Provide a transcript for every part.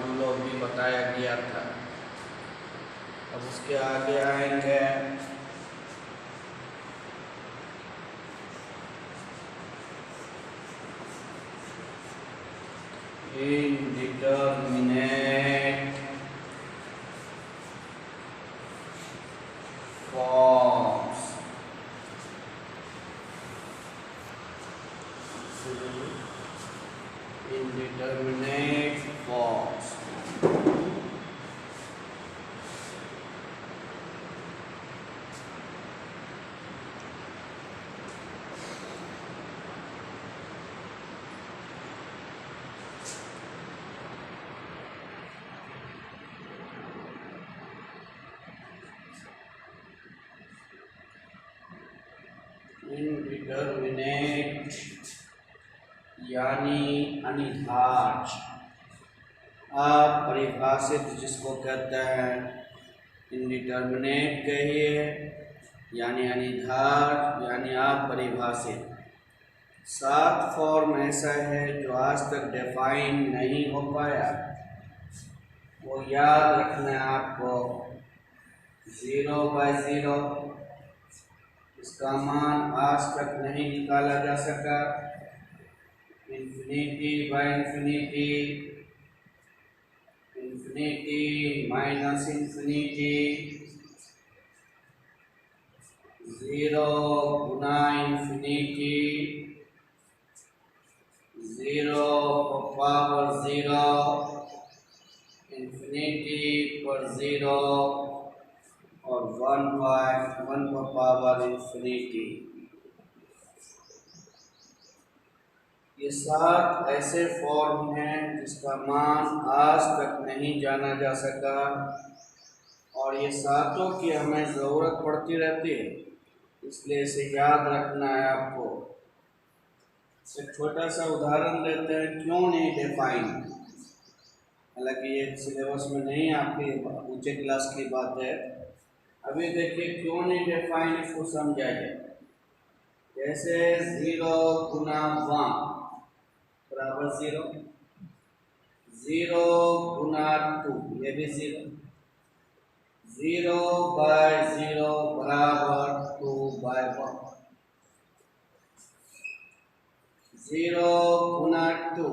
हम लोग भी बताया गया था। अब उसके आगे आएंगे indeterminate forms. Indeterminate forms. Indeterminate यानी अनिर्धार्य, अपरिभाषित जिसको कहते हैं इनडिटर्मिनेट कहिए, यानी अनिर्धार्य यानी अपरिभाषित। 7 फॉर्म ऐसा है जो आज तक डिफाइन नहीं हो पाया, वो याद रखना है आपको। 0/0 इसका मान आज तक नहीं निकाला जा सका। इंफिनिटी/इंफिनिटी, इंफिनिटी-इंफिनिटी, 0 गुना इंफिनिटी, 0 पावर 0, इंफिनिटी पर 0 और 1 पावर इंफिनिटी। ये 7 ऐसे फॉर्म हैं जिसका मान आज तक नहीं जाना जा सका, और ये सातों की हमें ज़रूरत पड़ती रहती है, इसलिए इसे याद रखना है आपको। एक छोटा सा उदाहरण देते हैं, क्यों नहीं डिफाइन। हालांकि ये सिलेबस में नहीं, आपके ऊंचे क्लास की बात है। अभी देखिए क्यों नहीं डिफाइन, इसको समझाइए। जैसे 0 गुना 1 बराबर 0, 0 गुना 2 ये भी 0, 0/0 बराबर 2/1, 0 गुना 2,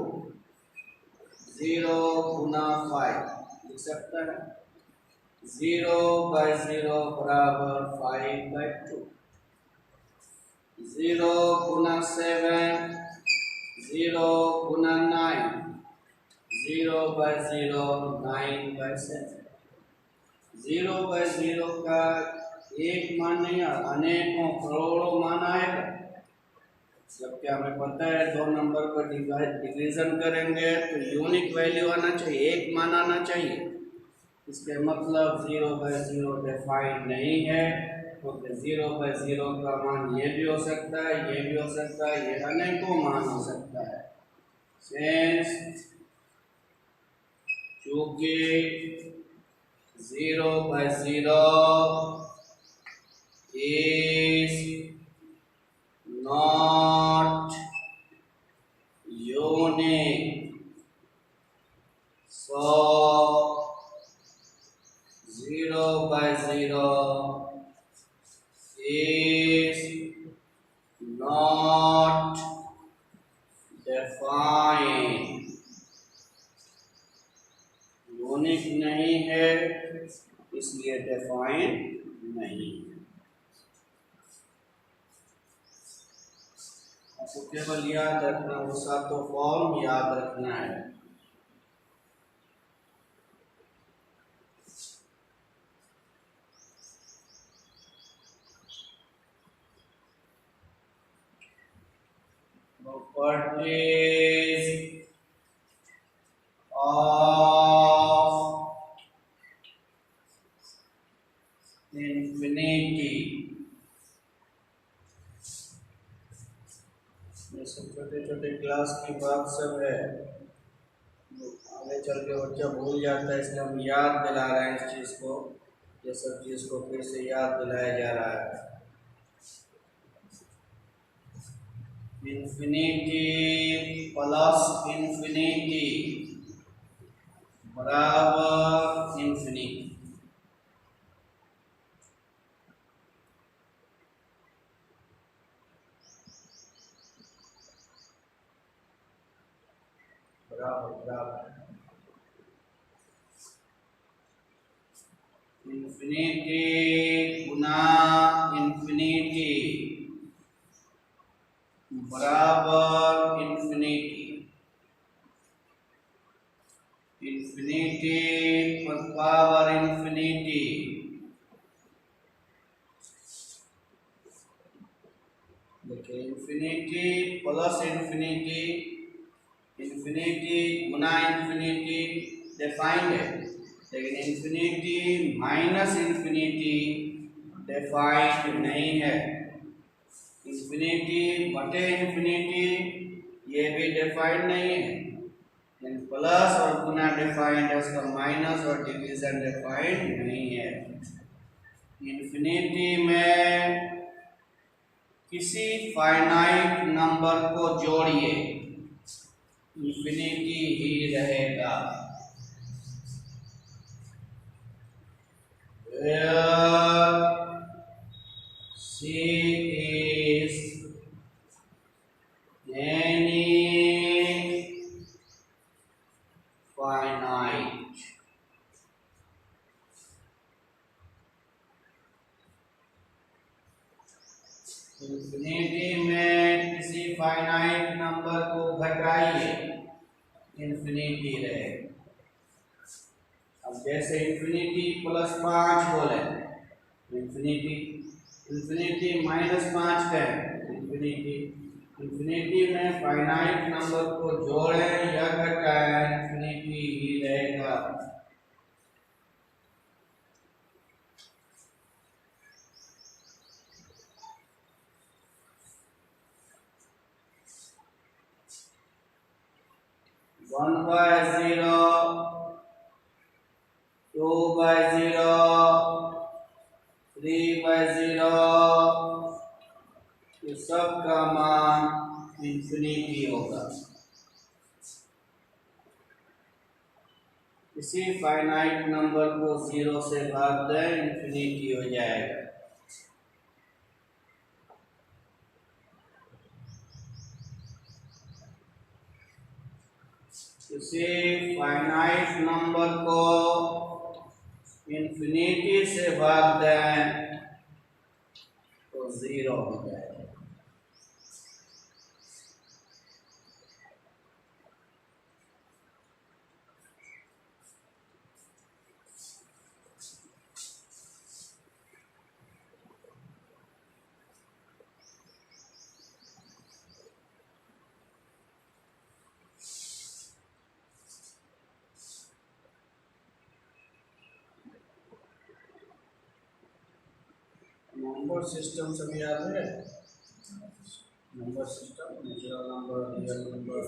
0 गुना 5 लिख सकता है, 0/0 बराबर 5/2, 0 गुना 7, 0 गुना 9, 0/0 9/7। 0/0 का एक मान नहीं, अनेकों करोड़ों मान आएगा। जबकि हमें पता है 2 नंबर पर डिवीजन करेंगे तो यूनिक वैल्यू आना चाहिए, एक मान आना चाहिए। इसके मतलब 0/0 डिफाइन नहीं है, क्योंकि 0/0 का मान ये भी हो सकता है, ये भी हो सकता है, ये अनेकों मान हो सकता है। सेंस चूंकि 0/0 is not unique, so 0/0 is not defined, unique नहीं है, इसलिए डिफाइन नहीं है। आपको केवल याद रखना, वो सातों फॉर्म याद रखना है। Properties of infinity, ये सब छोटे छोटे क्लास की बात सब है, आगे चल के बच्चा भूल जाता है, इसलिए हम याद दिला रहे हैं इस चीज़ को। ये सब चीज़ को फिर से याद दिलाया जा रहा है। इंफिनिटी प्लस इंफिनिटी बराबर इंफिनिटी। बराबर बराबर इंफिनिटी गुना इंफिनिटी बराबर इंफिनिटी। इंफिनिटी पर पावर इंफिनिटी देखिए, इंफिनिटी प्लस इंफिनिटी, इंफिनिटी गुना इंफिनिटी डिफाइंड है, लेकिन इंफिनिटी माइनस इंफिनिटी डिफाइंड नहीं है। इंफिनिटी बटे इंफिनिटी ये भी डिफाइंड नहीं है। प्लस और गुना डिफाइंड है, उसका माइनस और डिवीजन डिफाइंड नहीं है। इंफिनिटी में किसी फाइनाइट नंबर को जोड़िए, इंफिनिटी ही रहेगा। C is any finite infinity में किसी फाइनाइट नंबर को घटाइए, इंफिनिटी रहेगा। अब जैसे इंफिनिटी प्लस 5 बोले, इंफिनिटी इंफिनिटी -5 का है। इंफिनिटी में फाइनाइट नंबर को जोड़ें या घटाएं, इंफिनिटी ही रहेगा। वन बाय 0, 2/0, 3/0, ये सब का मान इंफिनिटी होगा। किसी फाइनाइट नंबर को 0 से भाग दें, इंफिनिटी हो जाएगा। किसी फाइनाइट नंबर को इंफिनिटी से भाग दें तो 0 हो जाएगा। नंबर सिस्टम सब याद है? Number system, natural number, real number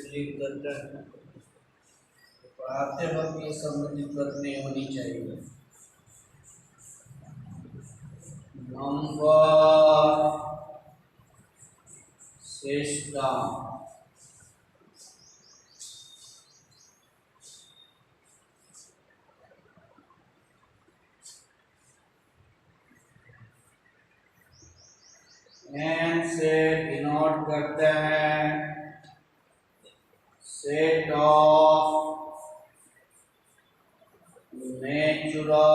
लिख देते हैं। पढ़ाते वक्त ये सब में दिक्कत नहीं होनी चाहिए। नंबर सिस्टम एन से डिनोट करते हैं set of natural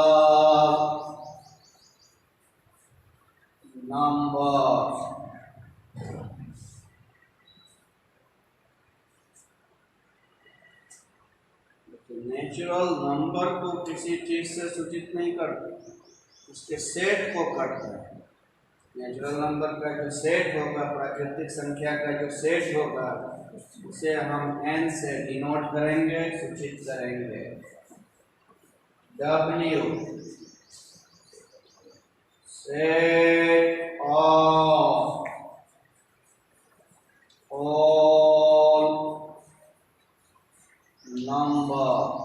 numbers. Natural number को किसी चीज से सूचित नहीं करते, उसके सेट को करते हैं। नेचुरल नंबर का जो सेट होगा, प्राकृतिक संख्या का जो सेट होगा, उसे हम n से डिनोट करेंगे, सूचित करेंगे। W set of all number.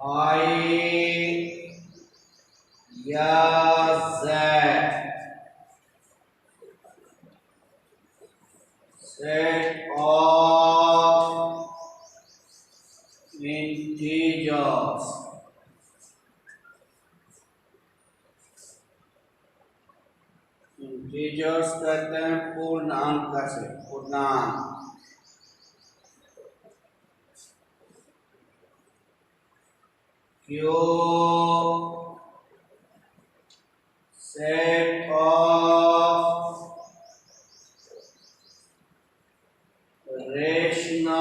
I या Z इंटीजर्स कहते हैं पूर्णांक से, पूर्णांक। Q set of rational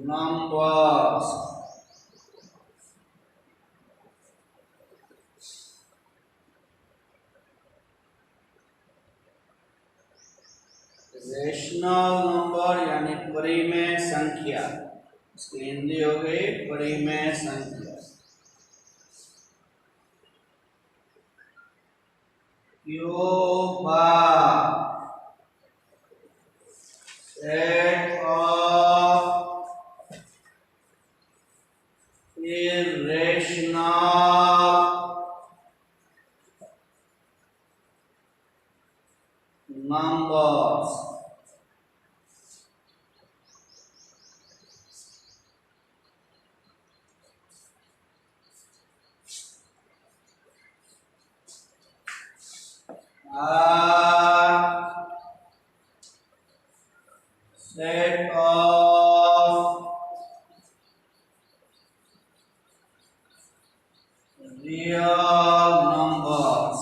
numbers rational number यानी परिमेय संख्या, इसकी हिंदी हो गई परिमेय संख्या। Q bar set of irrational numbers। Set of real numbers।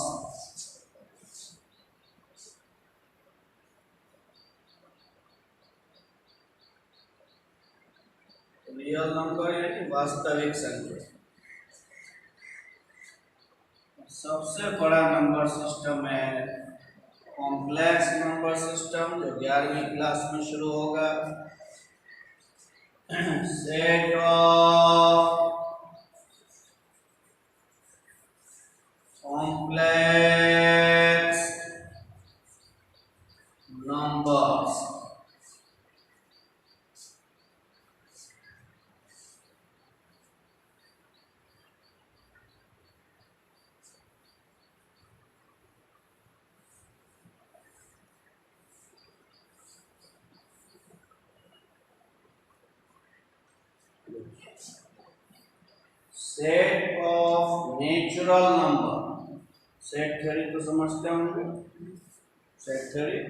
Real number यानी वास्तविक संख्या। सबसे बड़ा नंबर सिस्टम है कॉम्प्लेक्स नंबर सिस्टम, जो 11वीं क्लास में शुरू होगा। Set of complex numbers. Set of natural number, set theory तो समझते होंगे, set theory.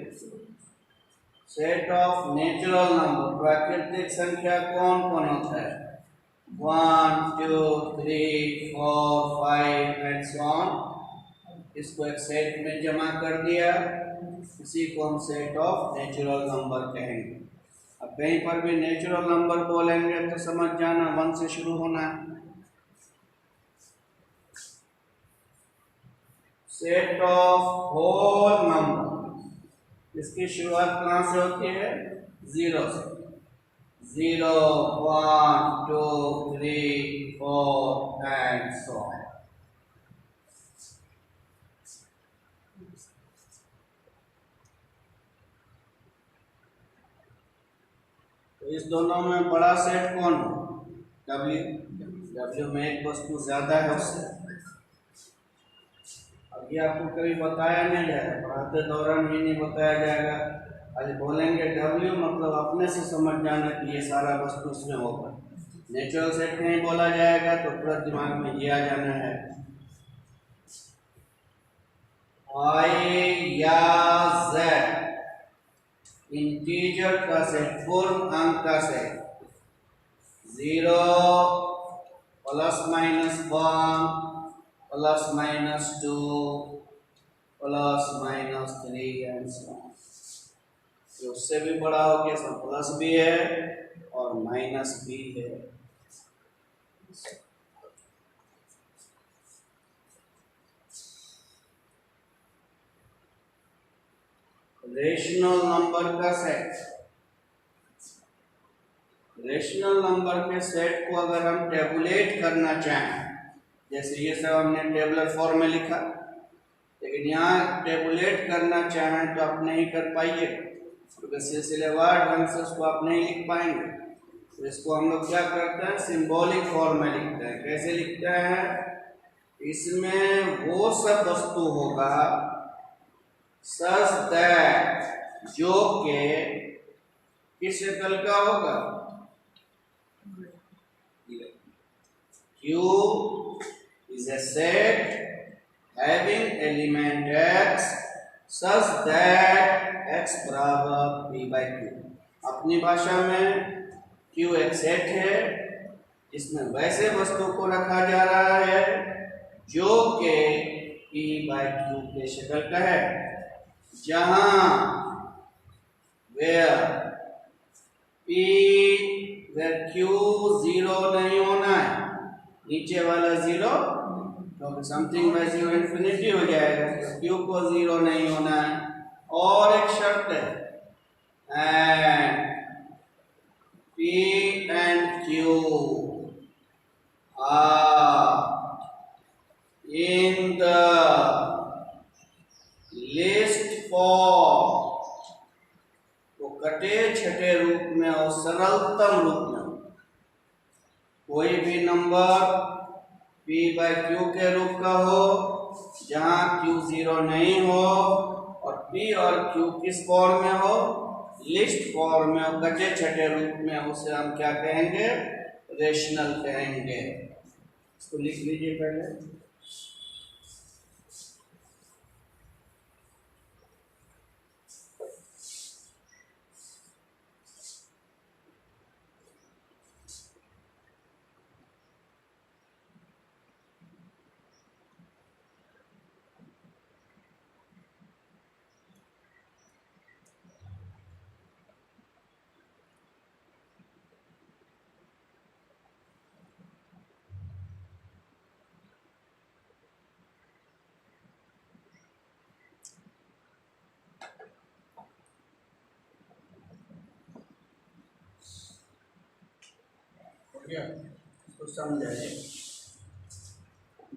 Set of natural number, प्राकृतिक संख्या कौन कौन होता है? 1 2 3 4 5 एंड सो ऑन। इसको एक सेट में जमा कर दिया, इसी को हम सेट ऑफ नेचुरल नंबर कहेंगे। अब कहीं पर भी नेचुरल नंबर बोलेंगे तो समझ जाना 1 से शुरू होना है। सेट ऑफ होल नंबर, इसकी शुरुआत कहाँ से होती है? 0 से। 0 1 2 3 4 एंड सो ऑन। तो इस दोनों में बड़ा सेट कौन है? W। W में एक वस्तु ज्यादा है उससे। अब ये आपको कभी बताया नहीं जाएगा, पढ़ाते दौरान ये नहीं बताया जाएगा। आज बोलेंगे W मतलब अपने से समझ जाना कि ये सारा वस्तु उसमें होगा। नेचुरल सेट नहीं बोला जाएगा तो पूरा दिमाग में ये आ जाना है। I या Z इंटीजर का सेट, पूर्ण अंक का set. 0 plus minus 1 plus minus 2 plus minus 3 and so on. उससे भी बड़ा हो गया, सब प्लस भी है और माइनस भी है। रेशनल नंबर का सेट, रेशनल नंबर के सेट को अगर हम टेबुलेट करना चाहें, जैसे ये सब हमने टेबुलर फॉर्म में लिखा, लेकिन यहाँ टेबुलेट करना चाहें तो आप नहीं कर पाइए, क्योंकि सिलसिलेवार ढंग से उसको आप नहीं लिख पाएंगे। तो इसको हम लोग क्या करते हैं? सिंबॉलिक फॉर्म में लिखते हैं। कैसे लिखते हैं? इसमें वो सब वस्तु होगा सच दैट, जो के किस शक्ल का होगा? Q is a set having element x such that x बराबर p by q। अपनी भाषा में q एक सेट है इसमें वैसे वस्तु को रखा जा रहा है जो कि p by q के शक्ल का है, जहां where q जीरो नहीं होना है, नीचे वाला जीरो तो समथिंग बाय जीरो इन्फिनिटी हो जाएगा, तो q को जीरो नहीं होना है। और एक शर्त है and p and q are in the list form, तो कटे छठे रूप में और सरलतम रूप में कोई भी नंबर p by q के रूप का हो जहां q जीरो नहीं हो और p और q किस फॉर्म में हो, लिस्ट फॉर्म में और कटे छठे रूप में, उसे हम क्या कहेंगे, रेशनल कहेंगे। इसको लिख लीजिए पहले। तो समझाइए,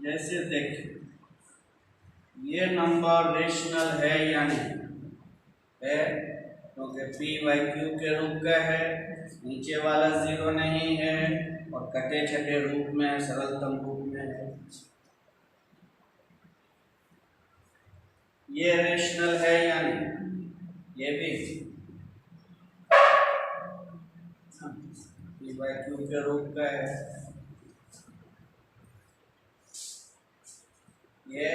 जैसे देखिए ये नंबर रेशनल है या नहीं है, क्योंकि p बाई q के रूप का है, नीचे वाला जीरो नहीं है और कटे छठे रूप में सरलतम रूप में है। ये रेशनल है या नहीं, ये भी p बाई q के रूप का है। ये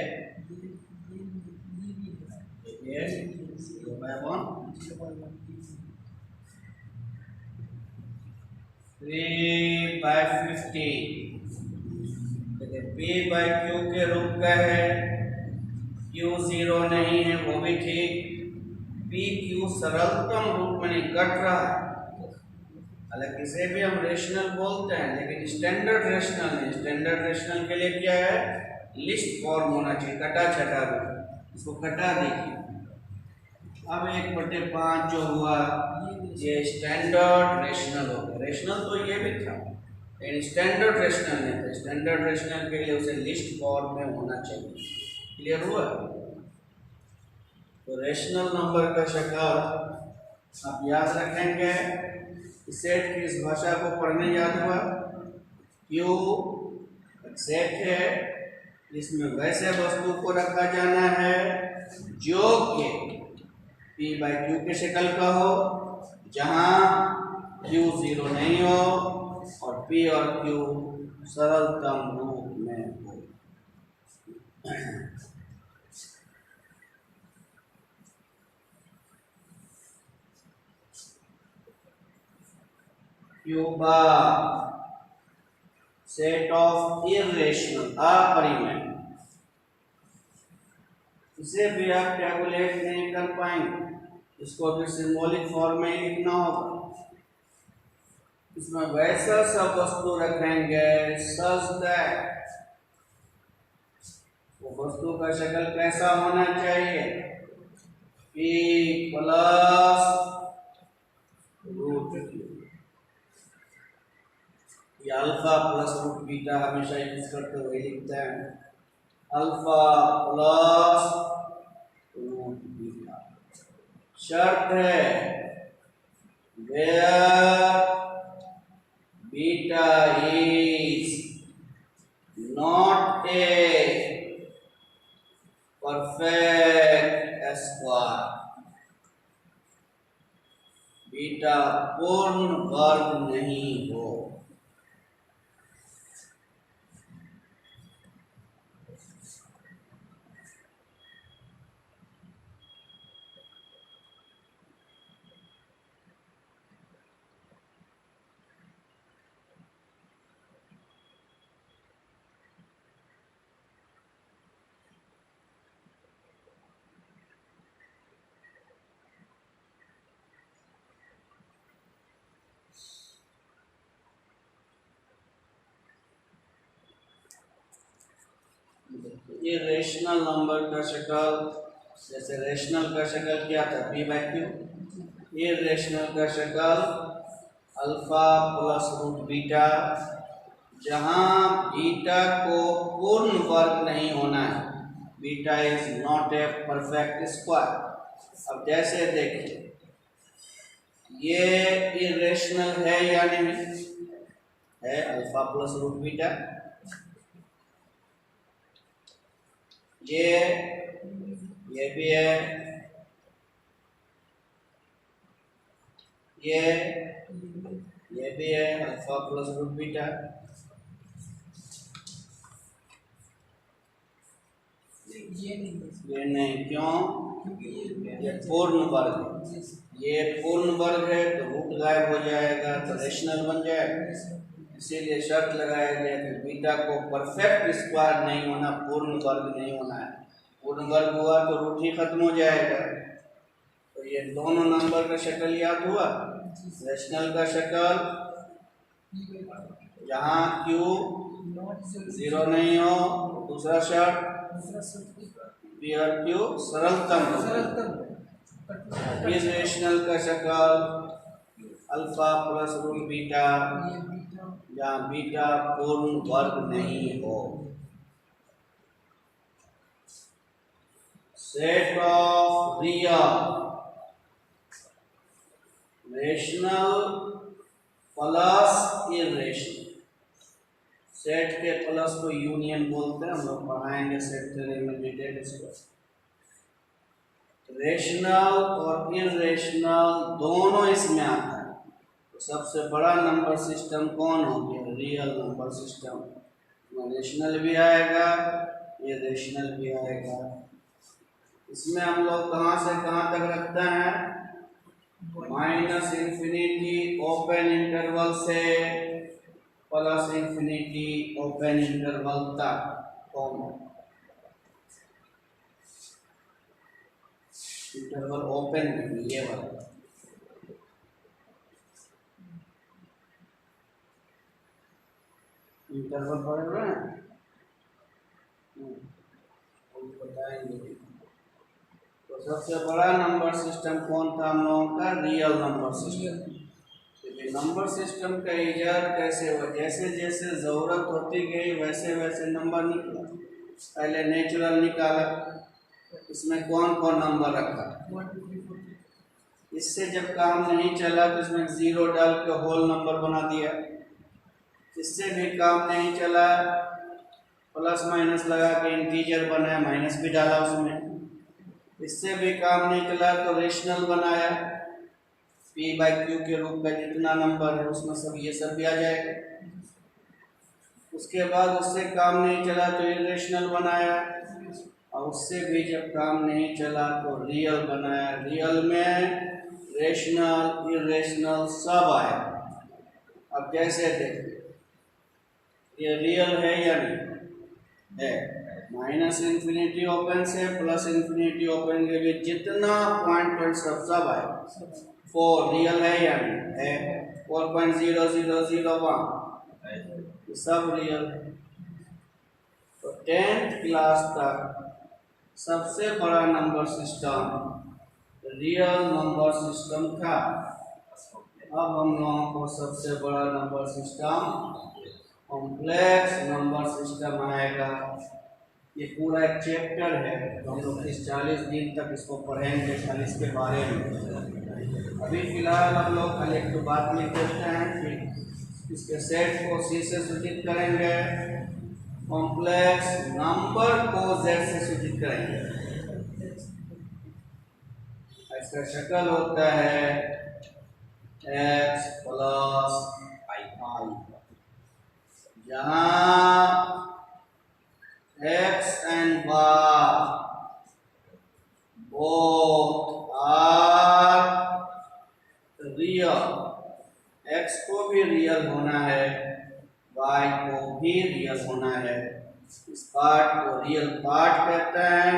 3/50 p बाई q के रूप का है, q जीरो नहीं है वो भी ठीक, p q सरलतम रूप में नहीं कट रहा है, हालांकि इसे भी हम रेशनल बोलते हैं लेकिन स्टैंडर्ड रेशनल नहीं। स्टैंडर्ड रेशनल के लिए क्या है, लिस्ट फॉर्म होना चाहिए, कटा छटा रूप, इसको कटा दीजिए। अब 1/5 जो हुआ ये स्टैंडर्ड रेशनल हो गया। रेशनल तो ये भी था लेकिन स्टैंडर्ड रेशनल नहीं था, स्टैंडर्ड रेशनल के लिए उसे लिस्ट फॉर्म में होना चाहिए। क्लियर हुआ? तो रेशनल नंबर का शक्ल आप याद रखेंगे। सेट की इस भाषा को पढ़ने याद हुआ, क्यू सेट है इसमें वैसे वस्तु को रखा जाना है जो कि p बाई q के शक्ल का हो, जहां q जीरो नहीं हो और p और q सरलतम रूप में हो। q bar set of irrational अपरिमेय, इसे भी आप कैलकुलेट नहीं कर पाएंगे, इसको भी सिंबॉलिक फॉर्म में ही लिखना होगा। इसमें वैसा सब वस्तु रखेंगे सच दैट, वो वस्तु का शक्ल कैसा होना चाहिए, p प्लस रूट q, ये अल्फा प्लस रूट बीटा हमेशा यूज करते हुए लिखते हैं, अल्फा प्लस रूट बीटा। शर्त है where beta is not a perfect square, beta पूर्ण वर्ग नहीं हो। ये रेशनल नंबर का शक्ल, जैसे रेशनल का शक्ल क्या था, पी बाई क्यू। ये रेशनल का शक्ल अल्फा प्लस रूट बीटा, जहाँ बीटा को पूर्ण वर्ग नहीं होना है, beta is not a perfect square. अब जैसे देखिए ये इरेशनल है या नहीं है, अल्फा प्लस रूट बीटा, ये भी है, ये भी है अल्फा प्लस रूट बीटा। ये नहीं, क्यों? ये पूर्ण वर्ग है, ये पूर्ण वर्ग है तो रूट गायब हो जाएगा तो रेशनल बन जाएगा। इसीलिए शर्त लगाया गया कि बीटा को परफेक्ट स्क्वायर नहीं होना, पूर्ण वर्ग नहीं होना है। पूर्ण वर्ग हुआ तो रूट ही खत्म हो जाएगा। तो ये दोनों नंबर का शक्ल याद हुआ। रेशनल का शक्ल जहाँ क्यू 0 नहीं हो, दूसरा शर्त पी और क्यू सरलतम। रेशनल का शक्ल अल्फा प्लस रूट बीटा, जहाँ बीटा पूर्ण वर्ग नहीं हो। Set of real rational plus irrational, set के प्लस को यूनियन बोलते हैं, हम लोग पढ़ाएंगे सेट थ्योरी में डिटेल इसको। रेशनल और इरेशनल दोनों इसमें आता है। तो सबसे बड़ा नंबर सिस्टम कौन हो गया? Real number system. रेशनल भी आएगा, इरेशनल भी आएगा। इसमें हम लोग कहाँ से कहाँ तक रखते हैं? माइनस इंफिनिटी ओपन इंटरवल से प्लस इंफिनिटी ओपन इंटरवल तक। कौन इंटरवल ओपन में? ये वाला इंटरवल पढ़ रहे हैं, बताएंगे। तो सबसे बड़ा नंबर सिस्टम कौन था हम लोगों का? Real number system. Number system का इजाद कैसे हुआ? जैसे जैसे ज़रूरत होती गई वैसे वैसे नंबर निकला। पहले नेचुरल निकाला, इसमें कौन कौन नंबर रखा। इससे जब काम नहीं चला तो इसमें 0 डाल के होल नंबर बना दिया। इससे भी काम नहीं चला, प्लस माइनस लगा के इंटीजर बनाया, माइनस भी डाला उसमें। इससे भी काम नहीं चला तो रेशनल बनाया, पी बाई क्यू के रूप में जितना नंबर है उसमें सब ये सब भी आ जाएगा। उसके बाद उससे काम नहीं चला तो इरेशनल बनाया, और उससे भी जब काम नहीं चला तो रियल बनाया। रियल में रेशनल इरेशनल सब आया। अब जैसे देखिए ये रियल है या नहीं है? माइनस इंफिनिटी ओपन से प्लस इंफिनिटी ओपन के बीच जितना पॉइंट सब आए। 4 रियल है या नहीं है? 4.0001 सब रियल। तो 10th क्लास तक सबसे बड़ा number system real number system था। अब हम लोगों को सबसे बड़ा number system complex number system आएगा। ये पूरा एक चैप्टर है तो हम लोग 40 दिन तक इसको पढ़ेंगे, खाली इसके बारे में। अभी फिलहाल हम लोग कल एक तो बात लिख देते हैं कि इसके सेट को सी से सूचित करेंगे, कॉम्प्लेक्स नंबर को जेड से सूचित करेंगे। इसका शक्ल होता है x प्लस आई, जहाँ x and y both are real। x को भी रियल होना है, y को भी रियल होना है। इस पार्ट को रियल पार्ट कहते हैं,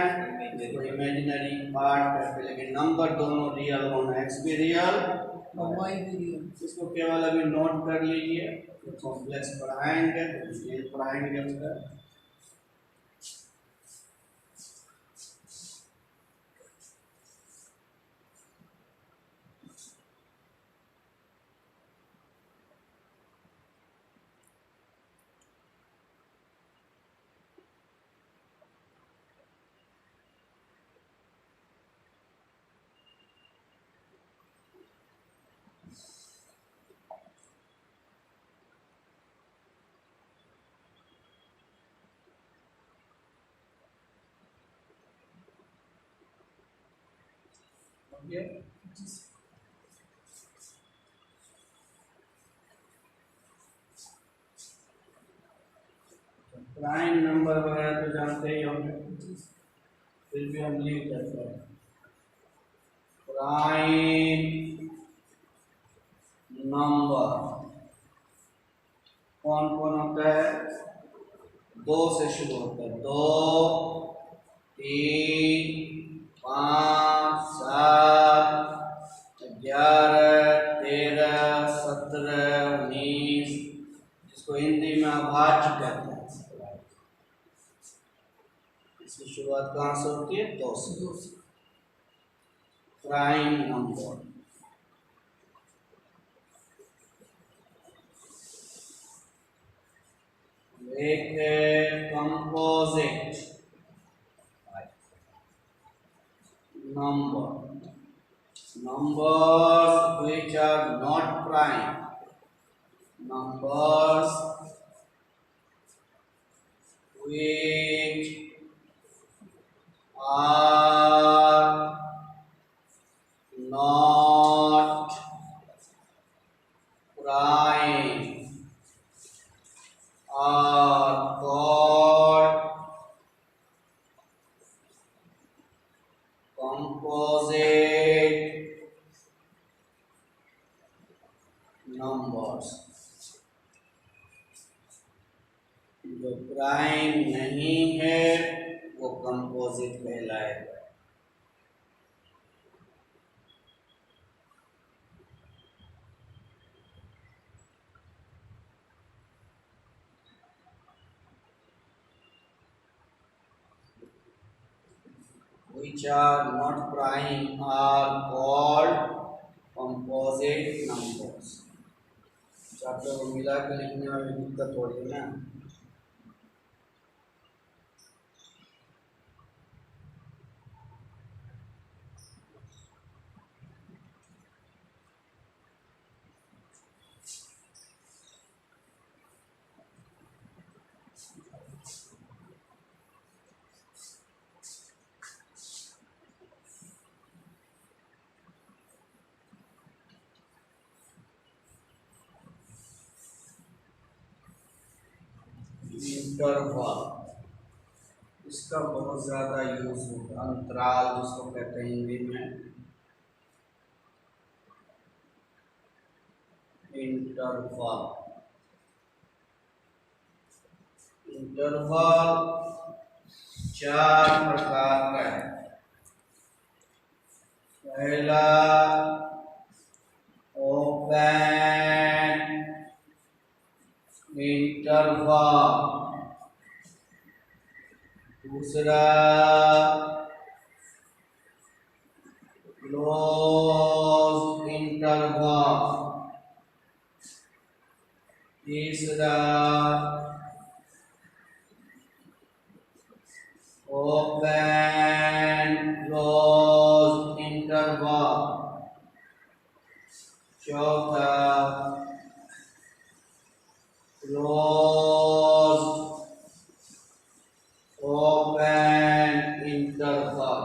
इसको इमेजिनरी पार्ट कहते हैं। लेकिन नंबर दोनों रियल होना, x भी रियल और y भी रियल। इसको केवल अभी नोट कर लीजिए, तो कॉम्प्लेक्स पढ़ाएंगे तो पढ़ाएंगे उसका। ये प्राइम नंबर वगैरह तो जानते ही होंगे, फिर भी हम लिख देते हैं प्राइम नंबर कौन कौन होता है, दो से शुरू होता है, 2 3 5 7 11 13 17 19, जिसको हिंदी में अभाज्य कहते हैं। इसकी शुरुआत कहाँ से होती है, 2 से। प्राइम नंबर एक है composite number, numbers which are not prime, numbers which are not prime are called composite numbers। जो प्राइम नहीं है वो कंपोजिट कहलाएगा। Which are not prime are called composite numbers। आप लोग मिला के लिखने में भी दिक्कत हो रही है ना। इंटरवल, इसका बहुत ज़्यादा यूज होता है, अंतराल जिसको कहते हैं हिंदी में, इंटरवल। इंटरवल 4 प्रकार का है। पहला ओपन इंटरवल, दूसरा क्लोज इंटरवल, तीसरा ओपन क्लोज इंटरवल, चौथा close open interval.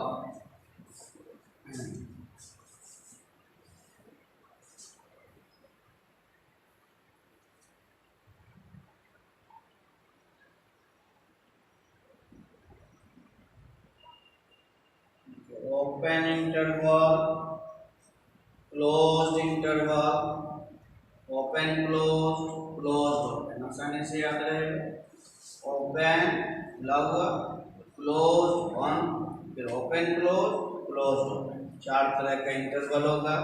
Open interval, closed interval, open close, closed open, आसानी से याद रहेगा। ओपन लगा, क्लोज वन, फिर ओपन क्लोज, क्लोज्ड ओपन, 4 तरह का इंटरवल होगा।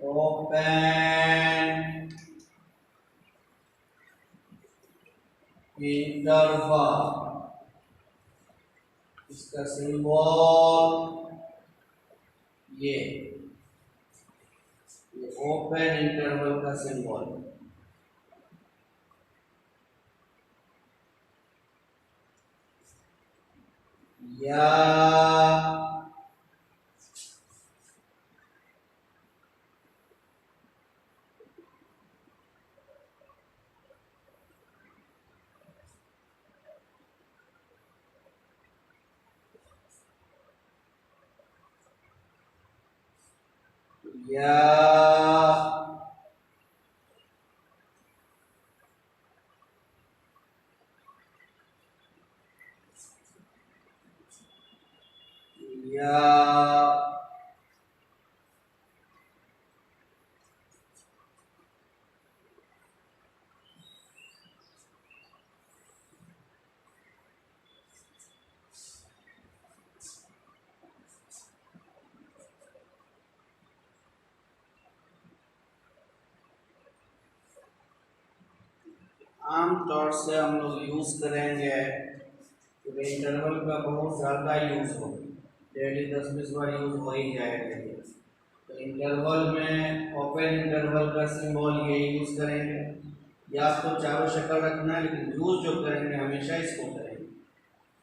ओपन इंटरवल, इसका सिंबल ये ओपन इंटरवल का सिंबल। या या, या, आमतौर से हम लोग यूज करेंगे तो इंटरवल का बहुत ज़्यादा यूज हो, डेली 10-20 बार यूज हो ही जाएगा। तो इंटरवल में ओपन इंटरवल का सिंबल ये यूज करेंगे, या तो चारों शक्ल रखना है, लेकिन यूज जो करेंगे हमेशा इसको करेंगे।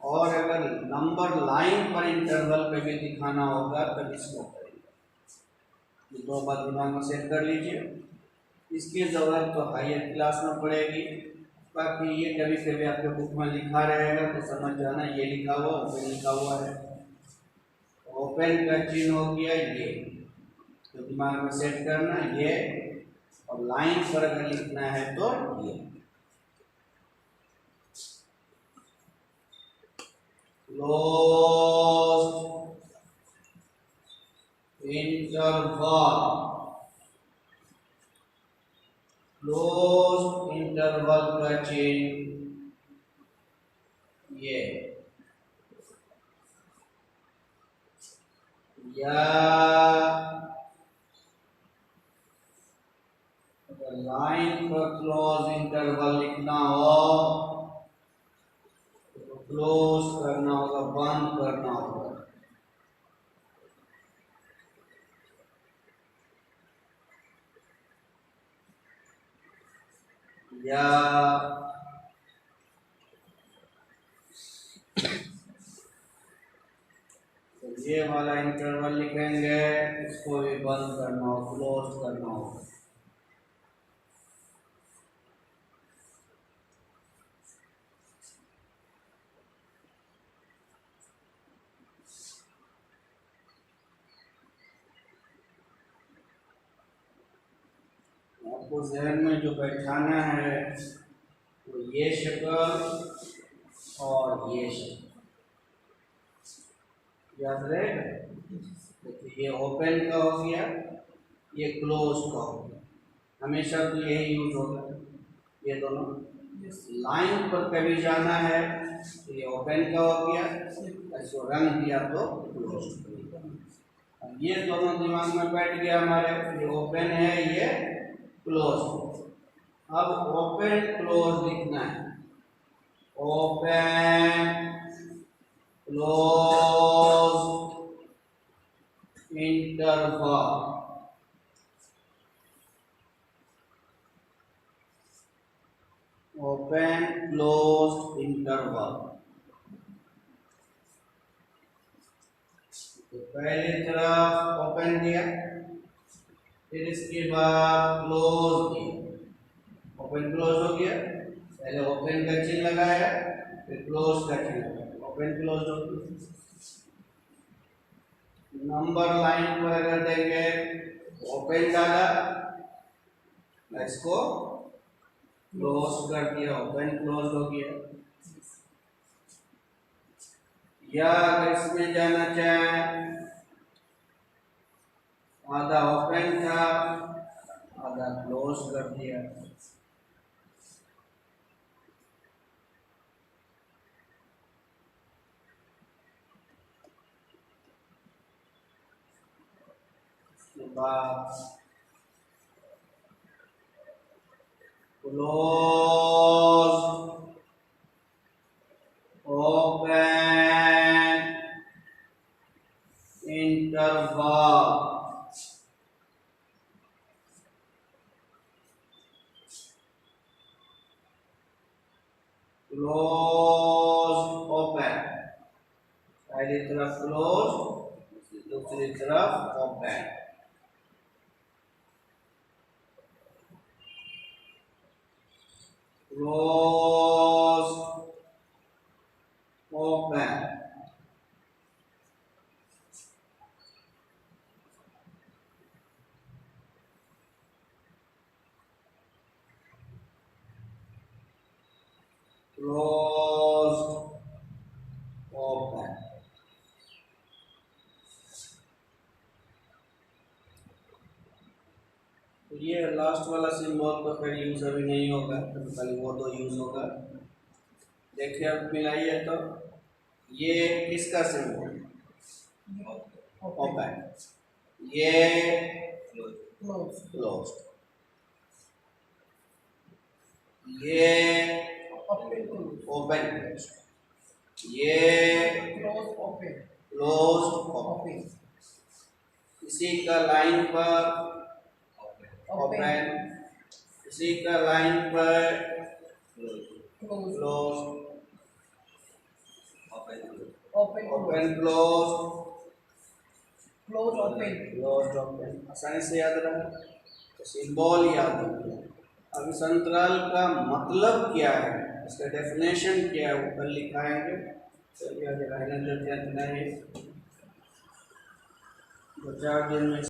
और अगर नंबर लाइन पर इंटरवल पे भी दिखाना होगा तब इसको करेंगे। ये दो बात दिमाग में सेट कर लीजिए। इसकी ज़रूरत तो हायर क्लास में पड़ेगी, बाकी ये कभी कभी आपके बुक में लिखा रहेगा तो समझ जाना ये लिखा हुआ ओपन लिखा हुआ है। ओपन का चिन्ह हो गया ये, तो दिमाग में सेट करना ये, और लाइन पर अगर लिखना है तो ये। क्लोज इंटरवल, क्लोज इंटरवल का चिन्ह ये, या अगर लाइन पर क्लोज इंटरवल लिखना हो तो क्लोज करना होगा, बंद करना होगा। या तो ये वाला इंटरवल लिखेंगे, इसको भी बंद करना हो, क्लोज करना हो। आपको जहन में जो बैठाना है तो ये शक्ल और ये शक्ल याद रहेगा। देखिए ये ओपन का हो गया, ये क्लोज का हो गया, हमेशा तो यही यूज होगा ये दोनों। लाइन पर कभी जाना है तो ये ओपन का हो गया, इसको रंग दिया तो क्लोज। अब ये दोनों दिमाग में बैठ गया हमारे, ये ओपन है ये क्लोज। अब ओपन क्लोज लिखना है, open close interval, open close interval. तो पहली तरफ ओपन दिया, फिर इसके बाद क्लोज किया, ओपन क्लोज हो गया। पहले ओपन का चिन्ह लगाया, फिर क्लोज का चिन्ह लगाया, ओपन क्लोज हो गया। नंबर लाइन पर अगर देंगे ओपन डाला, इसको क्लोज कर दिया, ओपन क्लोज हो गया। या अगर इसमें जाना चाहे, आधा ओपन था आधा क्लोज कर दिया। उसके बाद close open interval, close open, पहली तरफ क्लोज, दूसरी तरफ open. Close open, closed, open. तो ये लास्ट वाला सिंबल तो फिर यूज अभी नहीं होगा, तो खाली वो तो यूज होगा। देखिए अब मिलाइए तो ये किसका सिंबल? ओपन, ये क्लोज, ये ओपन, ये क्लोज ओपन। इसी का लाइन पर ओपन, इसी का लाइन पर close, open close, close open. आसानी से याद रहा, तो सिंबल याद रखिए। अब इस अंतराल का मतलब क्या है, इसका डेफिनेशन क्या है, वो कल लिखाएंगे। चलिए आगे रहने देते हैं, इतना ही। 2-4 दिन में